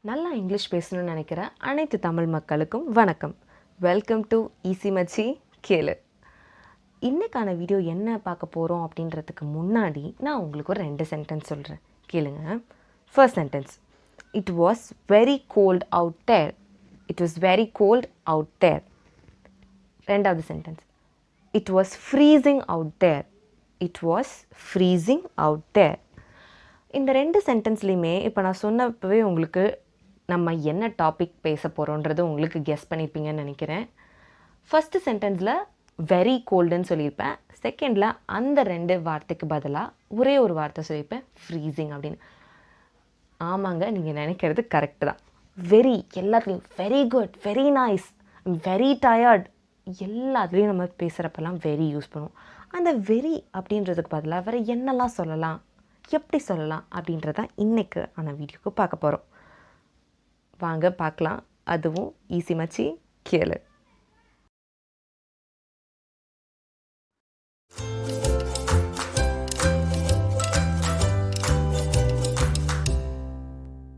நல்லா இங்கிலீஷ் பேசணும்னு நினைக்கிற அனைத்து தமிழ் மக்களுக்கும் வணக்கம். வெல்கம் டு ஈஸி மச்சி கேளு. இன்றைக்கான வீடியோ என்ன பார்க்க போகிறோம் அப்படின்றதுக்கு முன்னாடி நான் உங்களுக்கு ஒரு 2 சென்டென்ஸ் சொல்கிறேன், கேளுங்க. First sentence, it was very cold out there. It was very cold out there. ரெண்டாவது sentence, it was freezing out there. It was freezing out there. இந்த 2 சென்டென்ஸ்லேயுமே இப்போ நான் சொன்னப்பவே உங்களுக்கு நம்ம என்ன டாபிக் பேச போகிறோன்றது உங்களுக்கு கெஸ் பண்ணியிருப்பீங்கன்னு நினைக்கிறேன். ஃபஸ்ட்டு சென்டென்ஸில் வெரி கோல்டுன்னு சொல்லியிருப்பேன். செகண்டில் அந்த 2 வார்த்தைக்கு பதிலாக ஒரே ஒரு வார்த்தை சொல்லியிருப்பேன், ஃப்ரீசிங் அப்படின்னு. ஆமாங்க, நீங்கள் நினைக்கிறது கரெக்டு தான். வெரி எல்லாத்துலேயும் very good, very nice, very tired எல்லாத்துலேயும் நம்ம பேசுகிறப்பெல்லாம் வெரி யூஸ் பண்ணுவோம். அந்த வெரி அப்படின்றதுக்கு பதிலாக வேறு என்னெல்லாம் சொல்லலாம், எப்படி சொல்லலாம் அப்படின்றதான் இன்றைக்கு ஆன வீடியோக்கு பார்க்க போகிறோம். வாங்க பார்க்கலாம். அதுவும் ஈஸி மச்சி கேளு.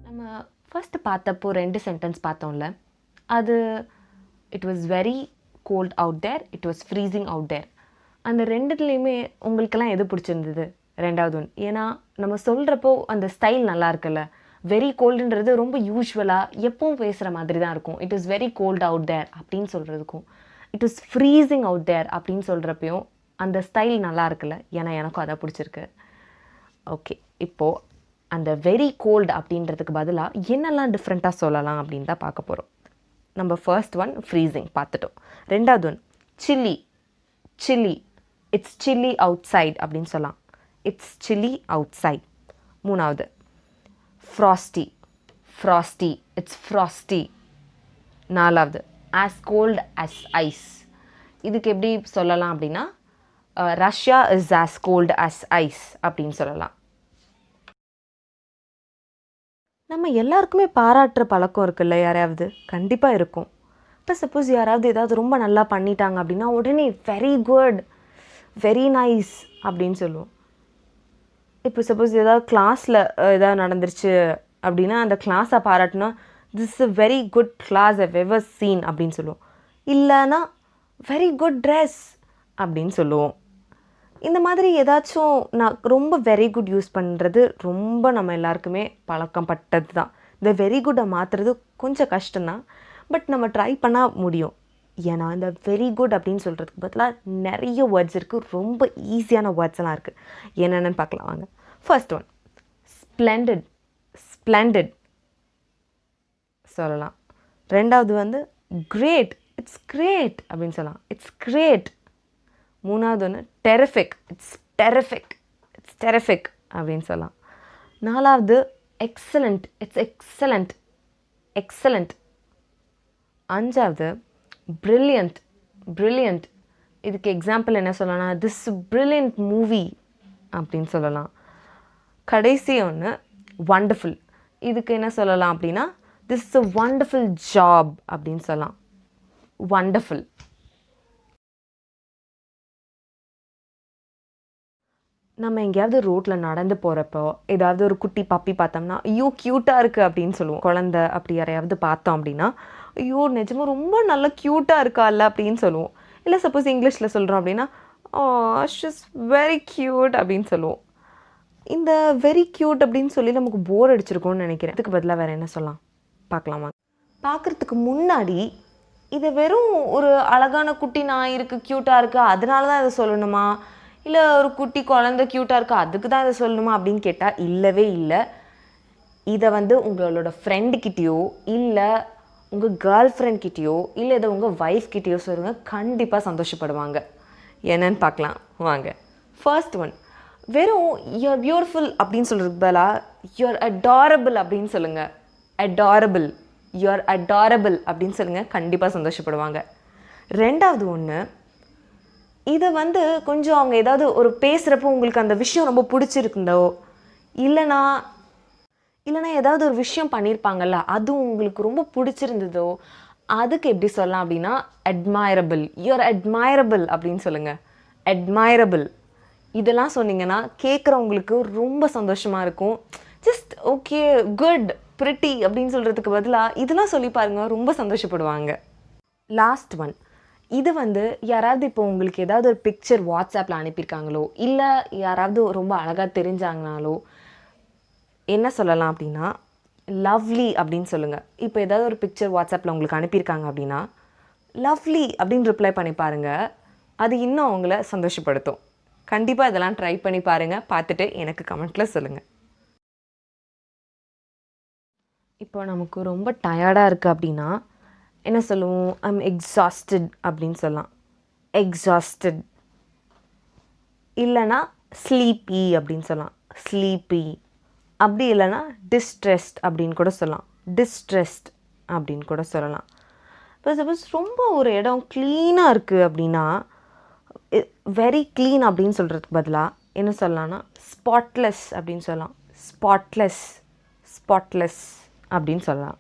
நம்ம ஃபஸ்ட்டு பார்த்தப்போ 2 சென்டென்ஸ் பார்த்தோம்ல, அது it was very cold out there, it was freezing out there. அந்த 2த்துலேயுமே உங்களுக்கெல்லாம் எது பிடிச்சிருந்தது? ரெண்டாவது ஒன்று. ஏன்னா நம்ம சொல்கிறப்போ அந்த ஸ்டைல் நல்லா இருக்குல்ல. வெரி கோல்டுன்றது ரொம்ப யூஸ்வலாக எப்பவும் பேசுகிற மாதிரி தான் இருக்கும். It is very cold out there அப்படின்னு சொல்கிறதுக்கும், it is freezing out there அப்படின்னு சொல்கிறப்பையும் அந்த ஸ்டைல் நல்லா இருக்குல்ல. ஏன்னா எனக்கும் அதை பிடிச்சிருக்கு. ஓகே, இப்போது அந்த வெரி கோல்டு அப்படின்றதுக்கு பதிலாக என்னெல்லாம் டிஃப்ரெண்ட்டாக சொல்லலாம் அப்படின்னு தான் பார்க்க போகிறோம். நம்ம ஃபர்ஸ்ட் ஒன் ஃப்ரீசிங் பார்த்துட்டோம். ரெண்டாவது one chilly. Chilly, it's chilly outside அப்படின்னு சொல்லலாம். It's chilly outside. மூணாவது ஃப்ராஸ்டி. Frosty, it's frosty. நாலாவது as cold as ice. இதுக்கு எப்படி சொல்லலாம் அப்படின்னா, Russia is as cold as ice அப்படின்னு சொல்லலாம். நம்ம எல்லாருக்குமே பாராட்டுற பழக்கம் இருக்குல்ல, யாராவது கண்டிப்பாக இருக்கும். இப்போ சப்போஸ் யாராவது ஏதாவது ரொம்ப நல்லா பண்ணிட்டாங்க அப்படின்னா உடனே வெரி குட், வெரி நைஸ் அப்படின்னு சொல்லுவோம். இப்போ சப்போஸ் ஏதாவது கிளாஸில் ஏதாவது நடந்துருச்சு அப்படின்னா அந்த கிளாஸை பாராட்டினா this is a very good class I've ever seen அப்படின்னு சொல்லுவோம். இல்லைன்னா வெரி குட் ட்ரெஸ் அப்படின்னு சொல்லுவோம். இந்த மாதிரி ஏதாச்சும் நான் ரொம்ப வெரி குட் யூஸ் பண்ணுறது ரொம்ப நம்ம எல்லாருக்குமே பழக்கப்பட்டது தான். இந்த வெரி குட்டை மாற்றுறது கொஞ்சம் கஷ்டம்தான், பட் நம்ம ட்ரை பண்ணால் முடியும். ஏன்னா இந்த வெரி குட் அப்படின்னு சொல்கிறதுக்கு பதிலாக நிறைய வேர்ட்ஸ் இருக்குது, ரொம்ப ஈஸியான வேர்ட்ஸ் எல்லாம் இருக்குது. என்னென்னு பார்க்கலாம் வாங்க. First one splendid. ஸ்ப்ளெண்டட் சொல்லலாம். ரெண்டாவது வந்து கிரேட், இட்ஸ் கிரேட் அப்படின்னு சொல்லலாம். It's great. மூணாவது ஒன்று terrific. It's terrific, it's terrific அப்படின்னு சொல்லலாம். நாலாவது எக்ஸலண்ட். It's excellent, excellent. அஞ்சாவது brilliant. brilliant, இதுக்கு எக்ஸாம்பிள் என்ன சொல்லலாம், திஸ் brilliant மூவி அப்படின்னு சொல்லலாம். கடைசி ஒன்று wonderful. இதுக்கு என்ன சொல்லலாம் அப்படின்னா, this is a wonderful job அப்படின்னு சொல்லலாம். wonderful. நம்ம எங்கேயாவது ரோட்டில் நடந்து போகிறப்போ ஏதாவது ஒரு குட்டி பப்பி பார்த்தோம்னா ஐயோ க்யூட்டாக இருக்குது அப்படின்னு சொல்லுவோம். குழந்தை அப்படி யாரையாவது பார்த்தோம் அப்படின்னா ஐயோ நிஜமாக ரொம்ப நல்லா க்யூட்டாக இருக்கால்ல அப்படின்னு சொல்லுவோம். இல்லை சப்போஸ் இங்கிலீஷில் சொல்கிறோம் அப்படின்னா ஷீஸ் வெரி க்யூட் அப்படின்னு சொல்லுவோம். இந்த வெரி க்யூட் அப்படின்னு சொல்லி நமக்கு போர் அடிச்சிருக்கோன்னு நினைக்கிறேன். இதுக்கு பதிலாக வேறு என்ன சொல்லலாம் பார்க்கலாமா? பார்க்குறதுக்கு முன்னாடி இதை வெறும் ஒரு அழகான குட்டி நாய் இருக்குது, க்யூட்டாக இருக்குது, அதனால தான் இதை சொல்லணுமா, இல்லை ஒரு குட்டி குழந்தை க்யூட்டாக இருக்கா அதுக்கு தான் இதை சொல்லணுமா அப்படின்னு கேட்டால் இல்லவே இல்லை. இதை வந்து உங்களோட ஃப்ரெண்டுக்கிட்டேயோ இல்லை உங்கள் கேர்ள் ஃப்ரெண்ட்கிட்டேயோ இல்லை இதை உங்கள் ஒய்ஃப்கிட்டேயோ சொல்லுங்கள், கண்டிப்பாக சந்தோஷப்படுவாங்க. என்னன்னு பார்க்கலாம் வாங்க. ஃபர்ஸ்ட் ஒன், வெறும் யூஆர் பியூட்டிஃபுல் அப்படின்னு சொல்கிறதுக்கு பதிலாக யூஆர் அடாரபிள் அப்படின்னு சொல்லுங்கள். அடாரபிள், யூஆர் அடாரபிள் அப்படின்னு சொல்லுங்கள், கண்டிப்பாக சந்தோஷப்படுவாங்க. ரெண்டாவது ஒன்று, இதை வந்து கொஞ்சம் அவங்க ஏதாவது ஒரு பேசுகிறப்போ உங்களுக்கு அந்த விஷயம் ரொம்ப பிடிச்சிருக்குண்டோ இல்லைனா ஏதாவது ஒரு விஷயம் பண்ணியிருப்பாங்கல்ல அது உங்களுக்கு ரொம்ப பிடிச்சிருந்ததோ அதுக்கு எப்படி சொல்லலாம் அப்படின்னா அட்மைரபிள். யூஆர் அட்மைரபிள் அப்படின்னு சொல்லுங்கள். அட்மைரபிள் இதெல்லாம் சொன்னீங்கன்னா கேட்குறவங்களுக்கு ரொம்ப சந்தோஷமாக இருக்கும். ஜஸ்ட் ஓகே குட் பிரிட்டி அப்படின்னு சொல்கிறதுக்கு பதிலாக இதெல்லாம் சொல்லி பாருங்க, ரொம்ப சந்தோஷப்படுவாங்க. லாஸ்ட் ஒன், இது வந்து யாராவது இப்போ உங்களுக்கு ஏதாவது ஒரு பிக்சர் வாட்ஸ்அப்பில் அனுப்பியிருக்காங்களோ, இல்லை யாராவது ரொம்ப அழகாக தெரிஞ்சாங்கனாலோ என்ன சொல்லலாம் அப்படின்னா, லவ்லி அப்படின்னு சொல்லுங்கள். இப்போ ஏதாவது ஒரு பிக்சர் வாட்ஸ்அப்பில் உங்களுக்கு அனுப்பியிருக்காங்க அப்படின்னா, லவ்லி அப்படின்னு ரிப்ளை பண்ணி பாருங்கள். அது இன்னும் அவங்கள சந்தோஷப்படுத்தும். கண்டிப்பாக இதெல்லாம் ட்ரை பண்ணி பாருங்கள். பார்த்துட்டு எனக்கு கமெண்ட்டில் சொல்லுங்கள். இப்போ நமக்கு ரொம்ப டயர்டாக இருக்குது அப்படின்னா என்ன சொல்லுவோம்? ஐம் எக்ஸாஸ்டட் அப்படின்னு சொல்லலாம். எக்ஸாஸ்டட். இல்லைனா ஸ்லீப்பி அப்படின்னு சொல்லலாம். ஸ்லீப்பி. அப்படி இல்லைனா டிஸ்ட்ரெஸ்ட் அப்படின்னு கூட சொல்லலாம். டிஸ்ட்ரெஸ்ட் அப்படின்னு கூட சொல்லலாம். இப்போ சப்போஸ் ரொம்ப ஒரு இடம் க்ளீனாக இருக்குது அப்படின்னா, வெரி க்ளீன் அப்படின்னு சொல்கிறதுக்கு பதிலாக என்ன சொல்லலாம்னா ஸ்பாட்லெஸ் அப்படின்னு சொல்லலாம். ஸ்பாட்லெஸ், ஸ்பாட்லெஸ் அப்படின்னு சொல்லலாம்.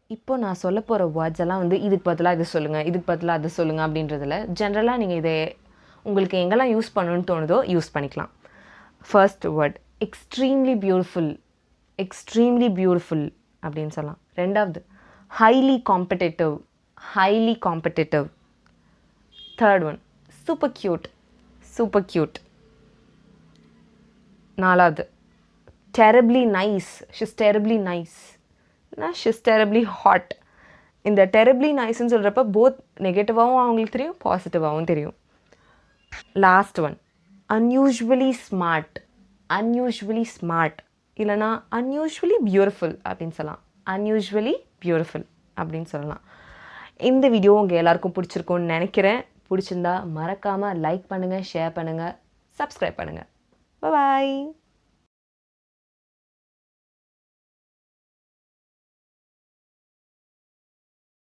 இப்போ நான் சொல்ல போகிற வேர்ட்ஸ் எல்லாம் வந்து இதுக்கு பதிலாக இது சொல்லுங்கள், இதுக்கு பதிலாக அது சொல்லுங்கள் அப்படின்றதில் ஜென்ரலாக நீங்கள் இதை உங்களுக்கு எங்கெல்லாம் யூஸ் பண்ணணும்னு தோணுதோ யூஸ் பண்ணிக்கலாம். First word extremely beautiful. Extremely beautiful அப்படின்னு சொல்லலாம். ரெண்டாவது highly competitive. Highly competitive. Third one super cute. Super cute. நாலாவது terribly nice. She's terribly nice. She's terribly hot. இந்த டெரபிளி நைஸ்ன்னு சொல்கிறப்ப போத் நெகட்டிவாகவும் அவங்களுக்கு தெரியும், பாசிட்டிவாகவும் தெரியும். Last one unusually smart. Unusually smart இல்லைனா அன்யூஷுவலி பியூட்டிஃபுல் அப்படின்னு சொல்லலாம். அன்யூஷுவலி பியூட்டிஃபுல் அப்படின்னு சொல்லலாம். இந்த வீடியோ உங்கள் எல்லாருக்கும் பிடிச்சிருக்கும்னு நினைக்கிறேன். பிடிச்சிருந்தா மறக்காமல் லைக் பண்ணுங்கள், ஷேர் பண்ணுங்கள், சப்ஸ்கிரைப் பண்ணுங்கள். பாய்.